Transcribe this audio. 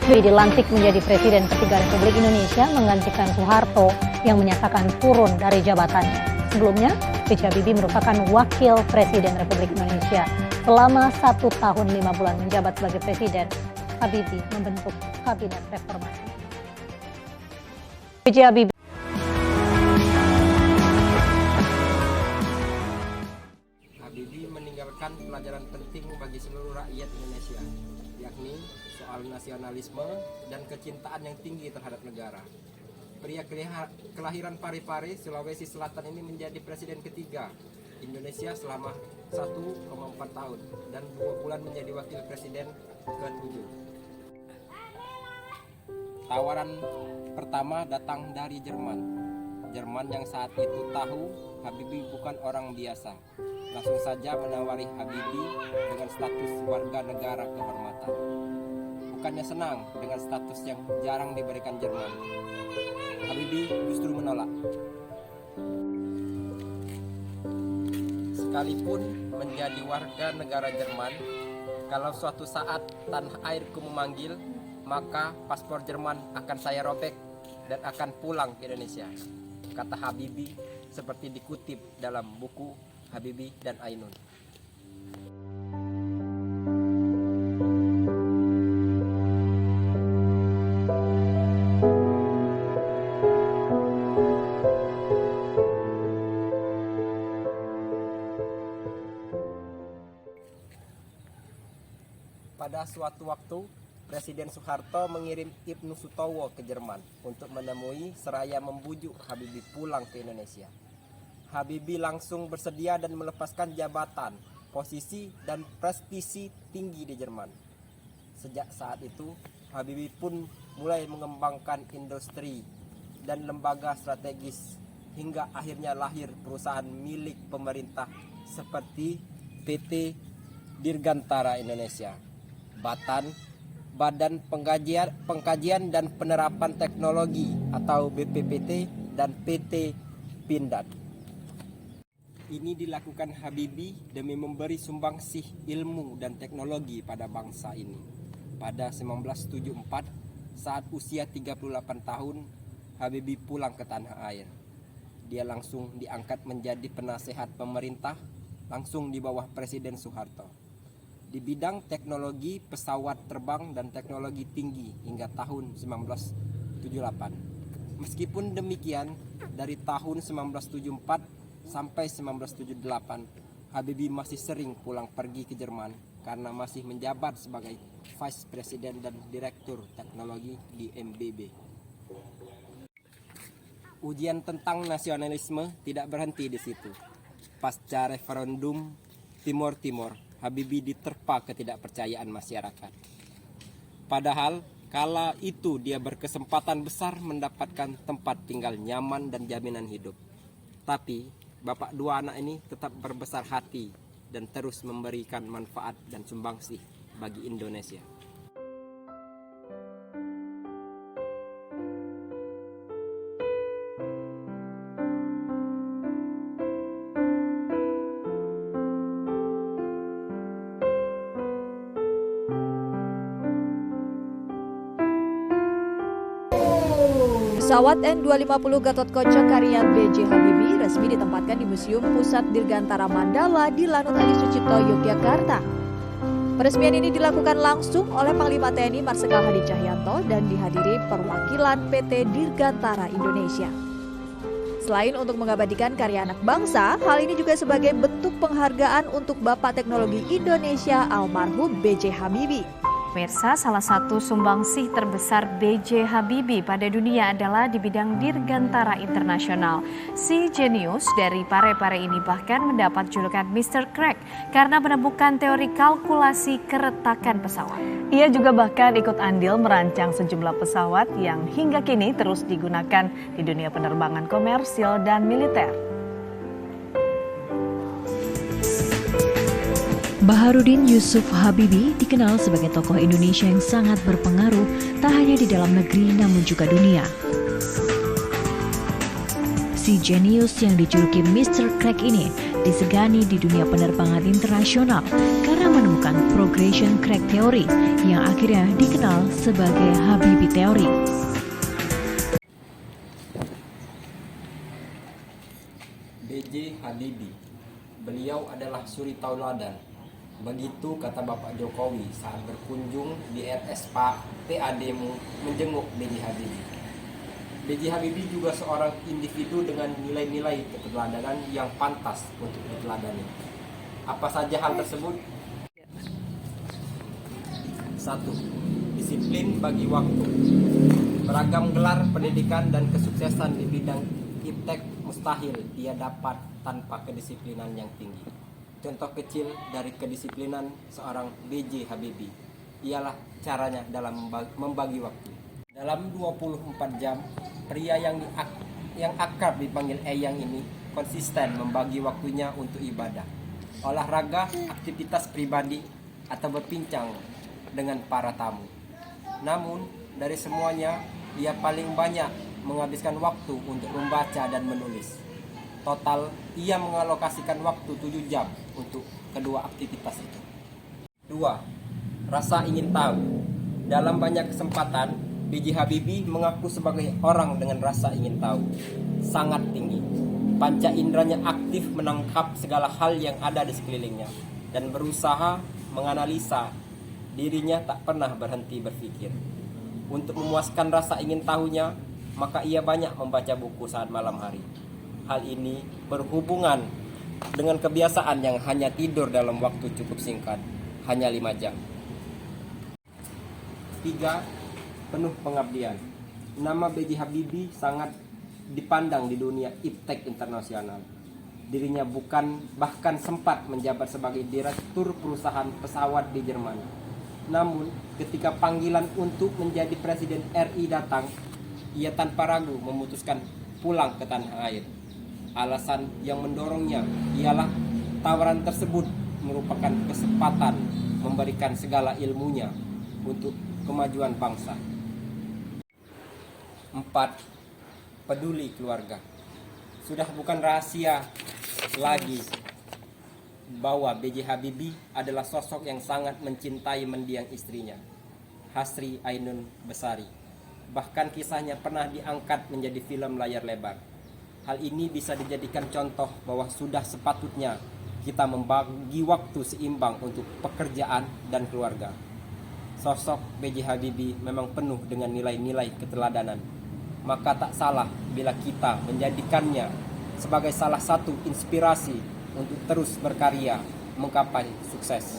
SBY dilantik menjadi Presiden ketiga Republik Indonesia menggantikan Soeharto yang menyatakan turun dari jabatannya. Sebelumnya, B.J. Habibie merupakan Wakil Presiden Republik Indonesia. Selama 1 tahun 5 bulan menjabat sebagai Presiden, Habibie membentuk Kabinet Reformasi. B.J. Habibie meninggalkan pelajaran penting bagi seluruh rakyat Indonesia, yakni soal nasionalisme dan kecintaan yang tinggi terhadap negara. Pria kelahiran Parepare, Sulawesi Selatan ini menjadi Presiden ketiga Indonesia selama 1,4 tahun dan 2 bulan menjadi Wakil Presiden ke-7. Tawaran pertama datang dari Jerman yang saat itu tahu Habibie bukan orang biasa. Langsung saja menawari Habibie dengan status warga negara kehormatan. Bukannya senang dengan status yang jarang diberikan Jerman, Habibie justru menolak. Sekalipun menjadi warga negara Jerman, kalau suatu saat tanah airku memanggil, maka paspor Jerman akan saya robek dan akan pulang ke Indonesia, kata Habibie seperti dikutip dalam buku Habibie dan Ainun. Pada suatu waktu, Presiden Soeharto mengirim Ibnu Sutowo ke Jerman untuk menemui seraya membujuk Habibie pulang ke Indonesia. Habibie langsung bersedia dan melepaskan jabatan, posisi, dan prestisi tinggi di Jerman. Sejak saat itu, Habibie pun mulai mengembangkan industri dan lembaga strategis hingga akhirnya lahir perusahaan milik pemerintah seperti PT Dirgantara Indonesia, Badan Pengkajian dan Penerapan Teknologi atau BPPT, dan PT Pindad. Ini dilakukan Habibie demi memberi sumbangsih ilmu dan teknologi pada bangsa ini. Pada 1974, saat usia 38 tahun, Habibie pulang ke tanah air. Dia langsung diangkat menjadi penasehat pemerintah, langsung di bawah Presiden Soeharto, di bidang teknologi pesawat terbang dan teknologi tinggi hingga tahun 1978. Meskipun demikian, dari tahun 1974 sampai 1978, Habibie masih sering pulang pergi ke Jerman karena masih menjabat sebagai Vice President dan Direktur Teknologi di MBB. Ujian tentang nasionalisme tidak berhenti di situ. Pasca referendum Timor Timur, Habibie diterpa ketidakpercayaan masyarakat. Padahal kala itu dia berkesempatan besar mendapatkan tempat tinggal nyaman dan jaminan hidup. Tapi bapak dua anak ini tetap berbesar hati dan terus memberikan manfaat dan sumbangsih bagi Indonesia. Pesawat N250 Gatot-Kaca karya B.J. Habibie resmi ditempatkan di Museum Pusat Dirgantara Mandala di Lanut Adi Sucipto, Yogyakarta. Peresmian ini dilakukan langsung oleh Panglima TNI Marsikal Hadi Cahyanto dan dihadiri perwakilan PT Dirgantara Indonesia. Selain untuk mengabadikan karya anak bangsa, hal ini juga sebagai bentuk penghargaan untuk Bapak Teknologi Indonesia almarhum B.J. Habibie. Pemirsa, salah satu sumbangsih terbesar B.J. Habibie pada dunia adalah di bidang Dirgantara Internasional. Si jenius dari Parepare ini bahkan mendapat julukan Mr. Crack karena menemukan teori kalkulasi keretakan pesawat. Ia juga bahkan ikut andil merancang sejumlah pesawat yang hingga kini terus digunakan di dunia penerbangan komersil dan militer. Baharudin Yusuf Habibie dikenal sebagai tokoh Indonesia yang sangat berpengaruh tak hanya di dalam negeri namun juga dunia. Si jenius yang dijuluki Mr. Crack ini disegani di dunia penerbangan internasional karena menemukan menemukan progression crack theory yang akhirnya dikenal sebagai Habibie Theory. B.J. Habibie, beliau adalah suri tauladan. Begitu kata Bapak Jokowi saat berkunjung di RS PAD menjenguk B.J. Habibie. B.J. Habibie juga seorang individu dengan nilai-nilai keteladanan yang pantas untuk diteladani. Apa saja hal tersebut? 1. Disiplin bagi waktu. Beragam gelar pendidikan dan kesuksesan di bidang iptek mustahil ia dapat tanpa kedisiplinan yang tinggi. Contoh kecil dari kedisiplinan seorang B.J. Habibie ialah caranya dalam membagi waktu. Dalam 24 jam, pria yang akrab dipanggil Eyang ini konsisten membagi waktunya untuk ibadah, olahraga, aktivitas pribadi, atau berbincang dengan para tamu. Namun, dari semuanya, ia paling banyak menghabiskan waktu untuk membaca dan menulis. Total, ia mengalokasikan waktu 7 jam untuk kedua aktivitas itu. 2. Rasa ingin tahu. Dalam banyak kesempatan, B.J. Habibie mengaku sebagai orang dengan rasa ingin tahu sangat tinggi. Panca inderanya aktif menangkap segala hal yang ada di sekelilingnya dan berusaha menganalisa. Dirinya tak pernah berhenti berpikir. Untuk memuaskan rasa ingin tahunya, maka ia banyak membaca buku saat malam hari. Hal ini berhubungan dengan kebiasaan yang hanya tidur dalam waktu cukup singkat, hanya 5 jam. 3. Penuh pengabdian. Nama B.J. Habibie sangat dipandang di dunia iptek internasional. Dirinya bahkan sempat menjabat sebagai direktur perusahaan pesawat di Jerman. Namun, ketika panggilan untuk menjadi presiden RI datang, ia tanpa ragu memutuskan pulang ke tanah air. Alasan yang mendorongnya ialah tawaran tersebut merupakan kesempatan memberikan segala ilmunya untuk kemajuan bangsa. 4. Peduli keluarga. Sudah bukan rahasia lagi bahwa B.J. Habibie adalah sosok yang sangat mencintai mendiang istrinya, Hasri Ainun Besari. Bahkan kisahnya pernah diangkat menjadi film layar lebar. Hal ini bisa dijadikan contoh bahwa sudah sepatutnya kita membagi waktu seimbang untuk pekerjaan dan keluarga. Sosok B.J. Habibie memang penuh dengan nilai-nilai keteladanan. Maka tak salah bila kita menjadikannya sebagai salah satu inspirasi untuk terus berkarya menggapai sukses.